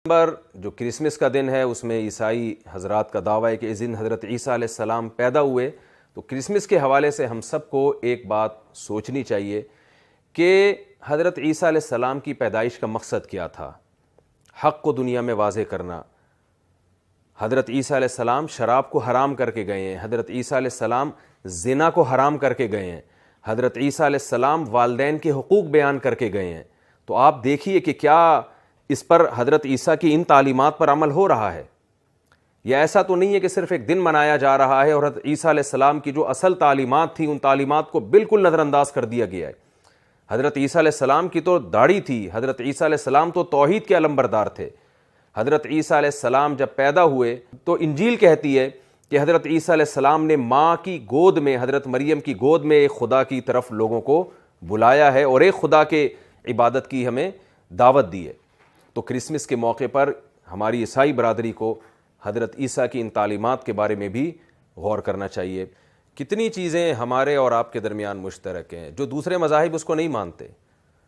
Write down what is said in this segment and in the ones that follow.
Number جو Christmas کا دن ہے اس میں عیسائی حضرات کا دعویٰ ہے کہ اس دن حضرت عیسیٰ علیہ السلام پیدا ہوئے. تو کرسمس کے حوالے سے ہم سب کو ایک بات سوچنی چاہیے کہ حضرت عیسیٰ علیہ السلام کی پیدائش کا مقصد کیا تھا. حق کو دنیا میں واضح کرنا. حضرت عیسیٰ علیہ السلام شراب کو حرام کر کے گئے ہیں. حضرت عیسیٰ علیہ السلام زنا کو حرام کر کے گئے ہیں. حضرت عیسیٰ علیہ السلام والدین کے حقوق بیان کر کے گئے ہیں. تو آپ دیکھیے کہ کیا اس پر حضرت عیسیٰ کی ان تعلیمات پر عمل ہو رہا ہے. یا ایسا تو نہیں ہے کہ صرف ایک دن منایا جا رہا ہے اور حضرت عیسیٰ علیہ السلام کی جو اصل تعلیمات تھیں ان تعلیمات کو بالکل نظر انداز کر دیا گیا ہے. حضرت عیسیٰ علیہ السلام کی تو داڑھی تھی. حضرت عیسیٰ علیہ السلام تو توحید کے علمبردار تھے. حضرت عیسیٰ علیہ السلام جب پیدا ہوئے تو انجیل کہتی ہے کہ حضرت عیسیٰ علیہ السلام نے ماں کی گود میں, حضرت مریم کی گود میں ایک خدا کی طرف لوگوں کو بلایا ہے اور ایک خدا کے عبادت کی ہمیں دعوت دی ہے. تو کرسمس کے موقع پر ہماری عیسائی برادری کو حضرت عیسیٰ کی ان تعلیمات کے بارے میں بھی غور کرنا چاہیے. کتنی چیزیں ہمارے اور آپ کے درمیان مشترک ہیں. جو دوسرے مذاہب اس کو نہیں مانتے.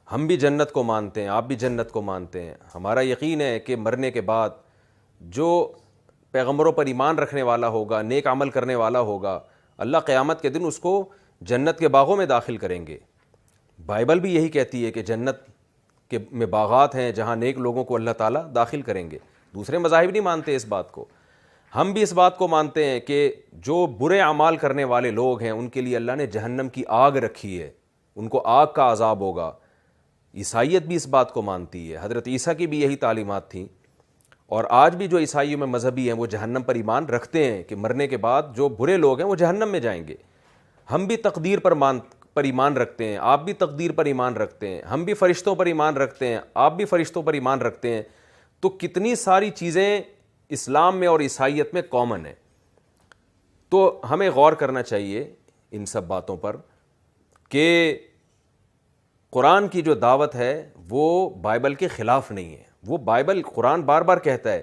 ہم بھی جنت کو مانتے ہیں, آپ بھی جنت کو مانتے ہیں. ہمارا یقین ہے کہ مرنے کے بعد جو پیغمبروں پر ایمان رکھنے والا ہوگا, نیک عمل کرنے والا ہوگا, اللہ قیامت کے دن اس کو جنت کے باغوں میں داخل کریں گے. بائبل بھی یہی کہتی ہے کہ جنت کے میں باغات ہیں جہاں نیک لوگوں کو اللہ تعالیٰ داخل کریں گے. دوسرے مذاہب نہیں مانتے اس بات کو. ہم بھی اس بات کو مانتے ہیں کہ جو برے اعمال کرنے والے لوگ ہیں ان کے لیے اللہ نے جہنم کی آگ رکھی ہے, ان کو آگ کا عذاب ہوگا. عیسائیت بھی اس بات کو مانتی ہے. حضرت عیسیٰ کی بھی یہی تعلیمات تھیں. اور آج بھی جو عیسائیوں میں مذہبی ہیں وہ جہنم پر ایمان رکھتے ہیں کہ مرنے کے بعد جو برے لوگ ہیں وہ جہنم میں جائیں گے. ہم بھی تقدیر پر ایمان رکھتے ہیں, آپ بھی تقدیر پر ایمان رکھتے ہیں. ہم بھی فرشتوں پر ایمان رکھتے ہیں, آپ بھی فرشتوں پر ایمان رکھتے ہیں. تو کتنی ساری چیزیں اسلام میں اور عیسائیت میں کامن ہیں. تو ہمیں غور کرنا چاہیے ان سب باتوں پر کہ قرآن کی جو دعوت ہے وہ بائبل کے خلاف نہیں ہے. وہ بائبل, قرآن بار بار کہتا ہے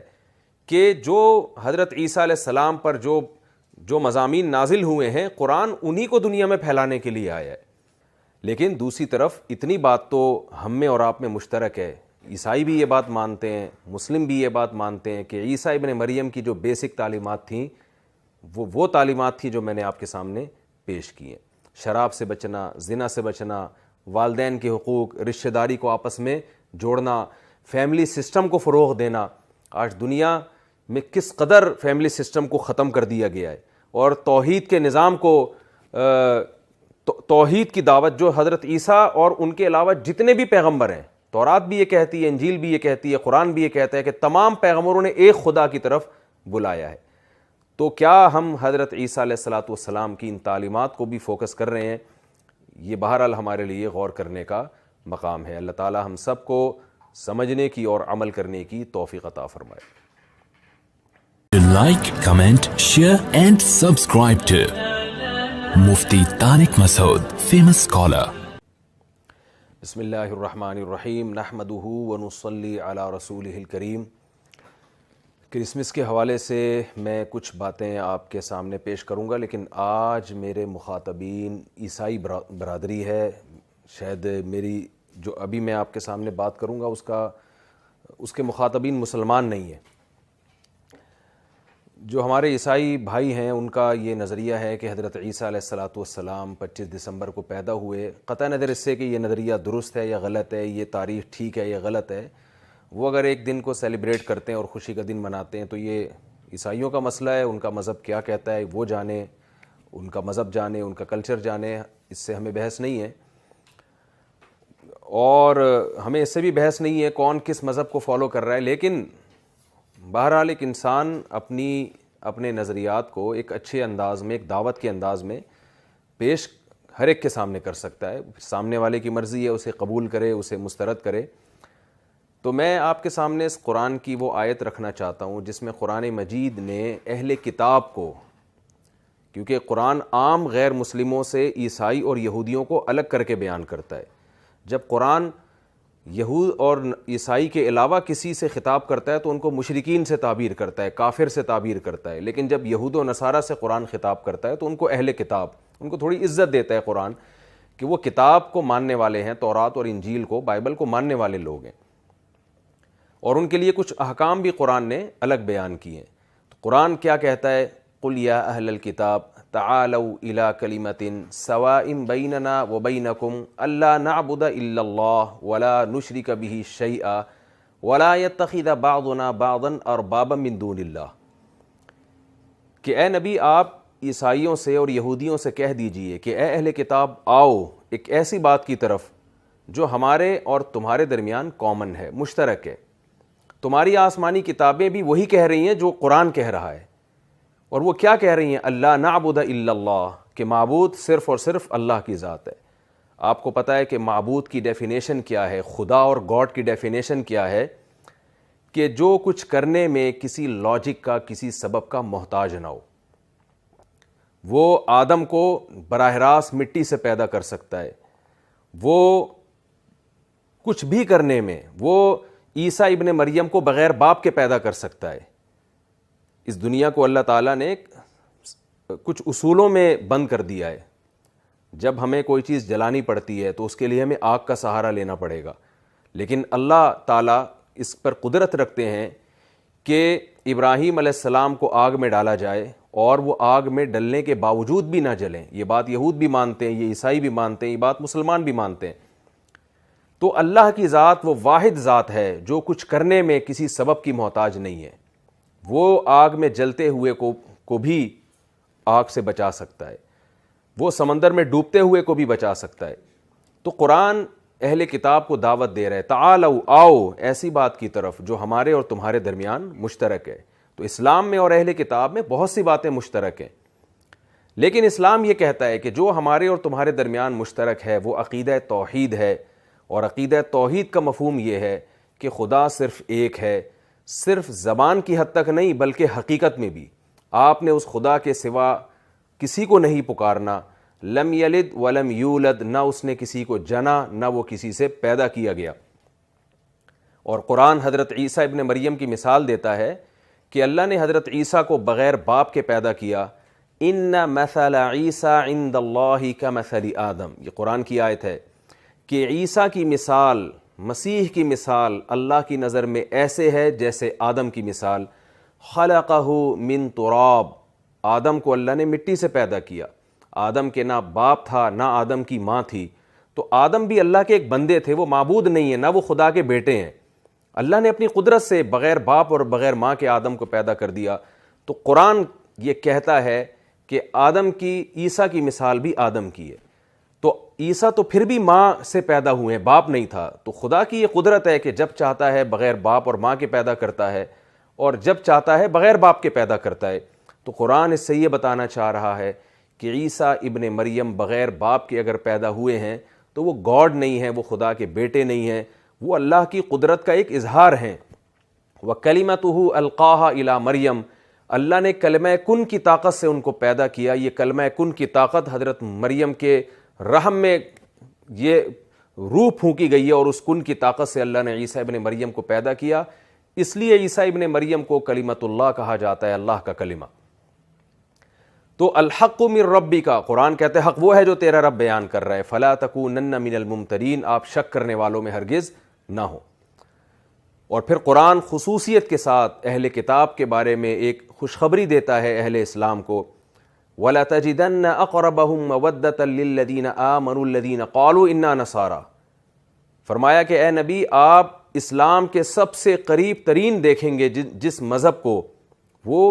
کہ جو حضرت عیسیٰ علیہ السلام پر جو مضامین نازل ہوئے ہیں قرآن انہی کو دنیا میں پھیلانے کے لیے آیا ہے. لیکن دوسری طرف اتنی بات تو ہم میں اور آپ میں مشترک ہے. عیسائی بھی یہ بات مانتے ہیں, مسلم بھی یہ بات مانتے ہیں کہ عیسیٰ ابن مریم کی جو بیسک تعلیمات تھیں وہ تعلیمات تھیں جو میں نے آپ کے سامنے پیش کی ہیں. شراب سے بچنا, زنا سے بچنا, والدین کے حقوق, رشتہ داری کو آپس میں جوڑنا, فیملی سسٹم کو فروغ دینا. آج دنیا میں کس قدر فیملی سسٹم کو ختم کر دیا گیا ہے اور توحید کے نظام کو, توحید کی دعوت جو حضرت عیسیٰ اور ان کے علاوہ جتنے بھی پیغمبر ہیں, تورات بھی یہ کہتی ہے, انجیل بھی یہ کہتی ہے, قرآن بھی یہ کہتا ہے کہ تمام پیغمبروں نے ایک خدا کی طرف بلایا ہے. تو کیا ہم حضرت عیسیٰ علیہ السلام کی ان تعلیمات کو بھی فوکس کر رہے ہیں؟ یہ بہرحال ہمارے لیے غور کرنے کا مقام ہے. اللہ تعالی ہم سب کو سمجھنے کی اور عمل کرنے کی توفیق عطا فرمائے. Like, comment, share and subscribe to Mufti Tariq Masood, famous scholar. بسم اللہ الرحمن الرحیم. نحمدہ ونصلی علی رسولہ الکریم. کرسمس کے حوالے سے میں کچھ باتیں آپ کے سامنے پیش کروں گا, لیکن آج میرے مخاطبین عیسائی برادری ہے. شاید میری جو ابھی میں آپ کے سامنے بات کروں گا اس کے مخاطبین مسلمان نہیں ہیں. جو ہمارے عیسائی بھائی ہیں ان کا یہ نظریہ ہے کہ حضرت عیسیٰ علیہ السلام 25 دسمبر کو پیدا ہوئے. قطع نظر اس سے کہ یہ نظریہ درست ہے یا غلط ہے, یہ تاریخ ٹھیک ہے یا غلط ہے, وہ اگر ایک دن کو سیلیبریٹ کرتے ہیں اور خوشی کا دن مناتے ہیں تو یہ عیسائیوں کا مسئلہ ہے. ان کا مذہب کیا کہتا ہے وہ جانیں, ان کا مذہب جانیں, ان کا کلچر جانیں, اس سے ہمیں بحث نہیں ہے. اور ہمیں اس سے بھی بحث نہیں ہے کون کس مذہب کو فالو کر رہا ہے. لیکن بہرحال ایک انسان اپنے نظریات کو ایک اچھے انداز میں, ایک دعوت کے انداز میں پیش ہر ایک کے سامنے کر سکتا ہے. سامنے والے کی مرضی ہے اسے قبول کرے, اسے مسترد کرے. تو میں آپ کے سامنے اس قرآن کی وہ آیت رکھنا چاہتا ہوں جس میں قرآن مجید نے اہل کتاب کو, کیونکہ قرآن عام غیر مسلموں سے عیسائی اور یہودیوں کو الگ کر کے بیان کرتا ہے. جب قرآن یہود اور عیسائی کے علاوہ کسی سے خطاب کرتا ہے تو ان کو مشرکین سے تعبیر کرتا ہے, کافر سے تعبیر کرتا ہے. لیکن جب یہود و نصارہ سے قرآن خطاب کرتا ہے تو ان کو اہل کتاب, ان کو تھوڑی عزت دیتا ہے قرآن کہ وہ کتاب کو ماننے والے ہیں, تورات اور انجیل کو, بائبل کو ماننے والے لوگ ہیں. اور ان کے لیے کچھ احکام بھی قرآن نے الگ بیان کیے ہیں. تو قرآن کیا کہتا ہے؟ قل یا اہل الکتاب تعالوا الی کلمۃ سواء بیننا وبینکم الا نعبد الا اللہ ولا نشرک بہ شیئا ولا یتخذ بعضنا بعضا اربابا من دون اللہ. کہ اے نبی آپ عیسائیوں سے اور یہودیوں سے کہہ دیجئے کہ اے اہل کتاب آؤ ایک ایسی بات کی طرف جو ہمارے اور تمہارے درمیان کامن ہے، مشترک ہے. تمہاری آسمانی کتابیں بھی وہی کہہ رہی ہیں جو قرآن کہہ رہا ہے. اور وہ کیا کہہ رہی ہیں؟ اللہ نعبد الا اللہ، کہ معبود صرف اور صرف اللہ کی ذات ہے. آپ کو پتہ ہے کہ معبود کی ڈیفینیشن کیا ہے، خدا اور گاڈ کی ڈیفینیشن کیا ہے؟ کہ جو کچھ کرنے میں کسی لاجک کا، کسی سبب کا محتاج نہ ہو. وہ آدم کو براہ راست مٹی سے پیدا کر سکتا ہے. وہ کچھ بھی کرنے میں وہ عیسیٰ ابن مریم کو بغیر باپ کے پیدا کر سکتا ہے. اس دنیا کو اللہ تعالیٰ نے کچھ اصولوں میں بند کر دیا ہے. جب ہمیں کوئی چیز جلانی پڑتی ہے تو اس کے لیے ہمیں آگ کا سہارا لینا پڑے گا، لیکن اللہ تعالیٰ اس پر قدرت رکھتے ہیں کہ ابراہیم علیہ السلام کو آگ میں ڈالا جائے اور وہ آگ میں ڈلنے کے باوجود بھی نہ جلیں. یہ بات یہود بھی مانتے ہیں، یہ عیسائی بھی مانتے ہیں، یہ بات مسلمان بھی مانتے ہیں. تو اللہ کی ذات وہ واحد ذات ہے جو کچھ کرنے میں کسی سبب کی محتاج نہیں ہے. وہ آگ میں جلتے ہوئے کو بھی آگ سے بچا سکتا ہے، وہ سمندر میں ڈوبتے ہوئے کو بھی بچا سکتا ہے. تو قرآن اہل کتاب کو دعوت دے رہے تعالوا آؤ ایسی بات کی طرف جو ہمارے اور تمہارے درمیان مشترک ہے. تو اسلام میں اور اہل کتاب میں بہت سی باتیں مشترک ہیں، لیکن اسلام یہ کہتا ہے کہ جو ہمارے اور تمہارے درمیان مشترک ہے وہ عقیدہ توحید ہے. اور عقیدہ توحید کا مفہوم یہ ہے کہ خدا صرف ایک ہے، صرف زبان کی حد تک نہیں بلکہ حقیقت میں بھی. آپ نے اس خدا کے سوا کسی کو نہیں پکارنا. لم یلد ولم یولد، نہ اس نے کسی کو جنا نہ وہ کسی سے پیدا کیا گیا. اور قرآن حضرت عیسیٰ ابن مریم کی مثال دیتا ہے کہ اللہ نے حضرت عیسیٰ کو بغیر باپ کے پیدا کیا. ان مثل عیسیٰ عند اللہ کمثل آدم، یہ قرآن کی آیت ہے کہ عیسیٰ کی مثال، مسیح کی مثال اللہ کی نظر میں ایسے ہے جیسے آدم کی مثال. خلقہ من تراب، آدم کو اللہ نے مٹی سے پیدا کیا. آدم کے نہ باپ تھا نہ آدم کی ماں تھی. تو آدم بھی اللہ کے ایک بندے تھے، وہ معبود نہیں ہے، نہ وہ خدا کے بیٹے ہیں. اللہ نے اپنی قدرت سے بغیر باپ اور بغیر ماں کے آدم کو پیدا کر دیا. تو قرآن یہ کہتا ہے کہ آدم کی، عیسیٰ کی مثال بھی آدم کی ہے. تو عیسیٰ تو پھر بھی ماں سے پیدا ہوئے ہیں، باپ نہیں تھا. تو خدا کی یہ قدرت ہے کہ جب چاہتا ہے بغیر باپ اور ماں کے پیدا کرتا ہے اور جب چاہتا ہے بغیر باپ کے پیدا کرتا ہے. تو قرآن اس سے یہ بتانا چاہ رہا ہے کہ عیسیٰ ابن مریم بغیر باپ کے اگر پیدا ہوئے ہیں تو وہ گاڈ نہیں ہیں، وہ خدا کے بیٹے نہیں ہیں، وہ اللہ کی قدرت کا ایک اظہار ہیں. وَكَلِمَتُهُ أَلْقَاهَا إِلَىٰ مریم، اللہ نے کلمہ کن کی طاقت سے ان کو پیدا کیا. یہ کلمہ کن کی طاقت حضرت مریم کے رحم میں یہ روح پھونکی گئی ہے اور اس کن کی طاقت سے اللہ نے عیسیٰ ابن مریم کو پیدا کیا. اس لیے عیسیٰ ابن مریم کو کلمۃ اللہ کہا جاتا ہے، اللہ کا کلمہ. تو الحق من ربک، قرآن کہتے ہیں حق وہ ہے جو تیرا رب بیان کر رہا ہے. فلا تکونن من الممترین، آپ شک کرنے والوں میں ہرگز نہ ہو. اور پھر قرآن خصوصیت کے ساتھ اہل کتاب کے بارے میں ایک خوشخبری دیتا ہے اہل اسلام کو. وَلَتَجِدَنَّ أَقْرَبَهُمْ مَوَدَّةً لِلَّذِينَ آمَنُوا الَّذِينَ قَالُوا إِنَّا نَصَارَىٰ. فرمایا کہ اے نبی آپ اسلام کے سب سے قریب ترین دیکھیں گے جس مذہب کو، وہ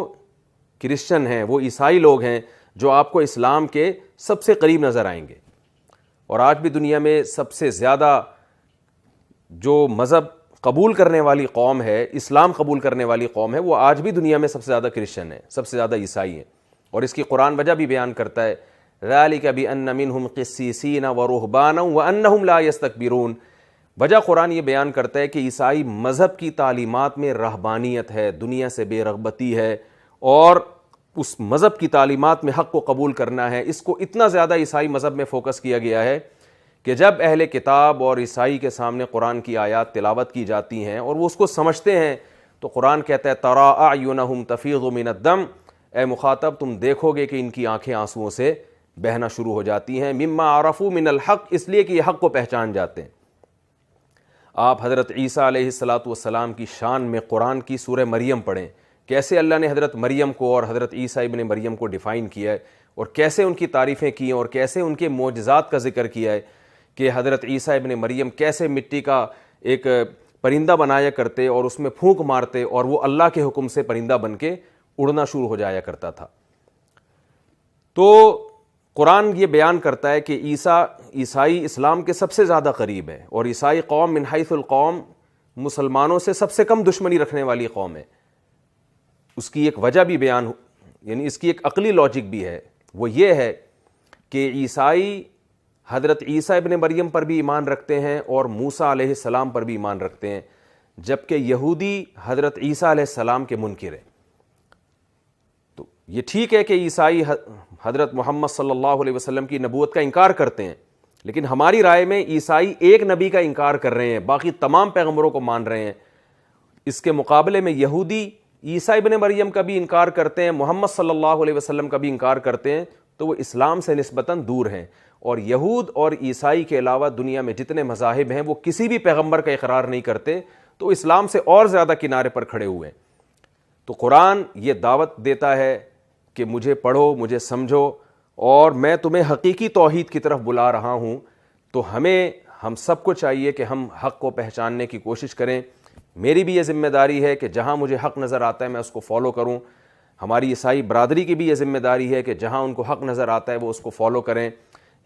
کرسچن ہیں، وہ عیسائی لوگ ہیں جو آپ کو اسلام کے سب سے قریب نظر آئیں گے. اور آج بھی دنیا میں سب سے زیادہ جو مذہب قبول کرنے والی قوم ہے، اسلام قبول کرنے والی قوم ہے، وہ آج بھی دنیا میں سب سے زیادہ کرسچن ہیں، سب سے زیادہ عیسائی ہیں. اور اس کی قرآن وجہ بھی بیان کرتا ہے ذَلِكَ بِأَنَّ مِنْهُمْ قِسِّيسِينَ وَرُهْبَانًا وَأَنَّهُمْ لَا يَسْتَكْبِرُونَ. وجہ قرآن یہ بیان کرتا ہے کہ عیسائی مذہب کی تعلیمات میں رہبانیت ہے، دنیا سے بے رغبتی ہے، اور اس مذہب کی تعلیمات میں حق کو قبول کرنا ہے. اس کو اتنا زیادہ عیسائی مذہب میں فوکس کیا گیا ہے کہ جب اہل کتاب اور عیسائی کے سامنے قرآن کی آیات تلاوت کی جاتی ہیں اور وہ اس کو سمجھتے ہیں تو قرآن کہتا ہے تَرَىٰ أَعْيُنَهُمْ تَفِيضُ مِنَ الدَّمْ، اے مخاطب تم دیکھو گے کہ ان کی آنکھیں آنسوؤں سے بہنا شروع ہو جاتی ہیں. مما عرفوا من الحق، اس لیے کہ یہ حق کو پہچان جاتے ہیں. آپ حضرت عیسیٰ علیہ السلام کی شان میں قرآن کی سورہ مریم پڑھیں، کیسے اللہ نے حضرت مریم کو اور حضرت عیسیٰ ابن مریم کو ڈیفائن کیا ہے، اور کیسے ان کی تعریفیں کی ہیں، اور کیسے ان کے معجزات کا ذکر کیا ہے کہ حضرت عیسیٰ ابن مریم کیسے مٹی کا ایک پرندہ بنایا کرتے اور اس میں پھونک مارتے اور وہ اللہ کے حکم سے پرندہ بن کے اڑنا شروع ہو جایا کرتا تھا۔ تو قرآن یہ بیان کرتا ہے کہ عیسائی اسلام کے سب سے زیادہ قریب ہے، اور عیسائی قوم من حیث القوم مسلمانوں سے سب سے کم دشمنی رکھنے والی قوم ہے۔ اس کی ایک وجہ بھی بیان یعنی اس کی ایک عقلی لاجک بھی ہے، وہ یہ ہے کہ عیسائی حضرت عیسیٰ ابن مریم پر بھی ایمان رکھتے ہیں اور موسیٰ علیہ السلام پر بھی ایمان رکھتے ہیں، جبکہ یہودی حضرت عیسیٰ علیہ السلام کے منکر ہیں۔ تو یہ ٹھیک ہے کہ عیسائی حضرت محمد صلی اللہ علیہ وسلم کی نبوت کا انکار کرتے ہیں، لیکن ہماری رائے میں عیسائی ایک نبی کا انکار کر رہے ہیں، باقی تمام پیغمبروں کو مان رہے ہیں۔ اس کے مقابلے میں یہودی عیسیٰ ابن مریم کا بھی انکار کرتے ہیں، محمد صلی اللہ علیہ وسلم کا بھی انکار کرتے ہیں، تو وہ اسلام سے نسبتاً دور ہیں۔ اور یہود اور عیسائی کے علاوہ دنیا میں جتنے مذاہب ہیں وہ کسی بھی پیغمبر کا اقرار نہیں کرتے، تو اسلام سے اور زیادہ کنارے پر کھڑے ہوئے ہیں۔ تو قرآن یہ دعوت دیتا ہے کہ مجھے پڑھو، مجھے سمجھو، اور میں تمہیں حقیقی توحید کی طرف بلا رہا ہوں۔ تو ہم سب کو چاہیے کہ ہم حق کو پہچاننے کی کوشش کریں۔ میری بھی یہ ذمہ داری ہے کہ جہاں مجھے حق نظر آتا ہے میں اس کو فالو کروں۔ ہماری عیسائی برادری کی بھی یہ ذمہ داری ہے کہ جہاں ان کو حق نظر آتا ہے وہ اس کو فالو کریں۔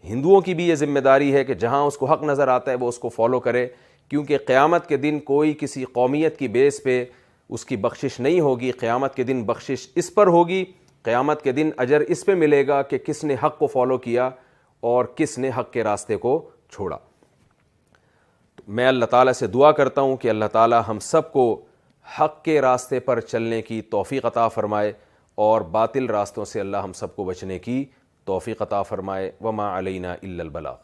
ہندوؤں کی بھی یہ ذمہ داری ہے کہ جہاں اس کو حق نظر آتا ہے وہ اس کو فالو کرے، کیونکہ قیامت کے دن کوئی کسی قومیت کی بیس پہ اس کی بخشش نہیں ہوگی۔ قیامت کے دن بخشش اس پر ہوگی، قیامت کے دن اجر اس پہ ملے گا کہ کس نے حق کو فالو کیا اور کس نے حق کے راستے کو چھوڑا۔ میں اللہ تعالیٰ سے دعا کرتا ہوں کہ اللہ تعالیٰ ہم سب کو حق کے راستے پر چلنے کی توفیق عطا فرمائے، اور باطل راستوں سے اللہ ہم سب کو بچنے کی توفیق عطا فرمائے۔ وما علینا الا البلاغ۔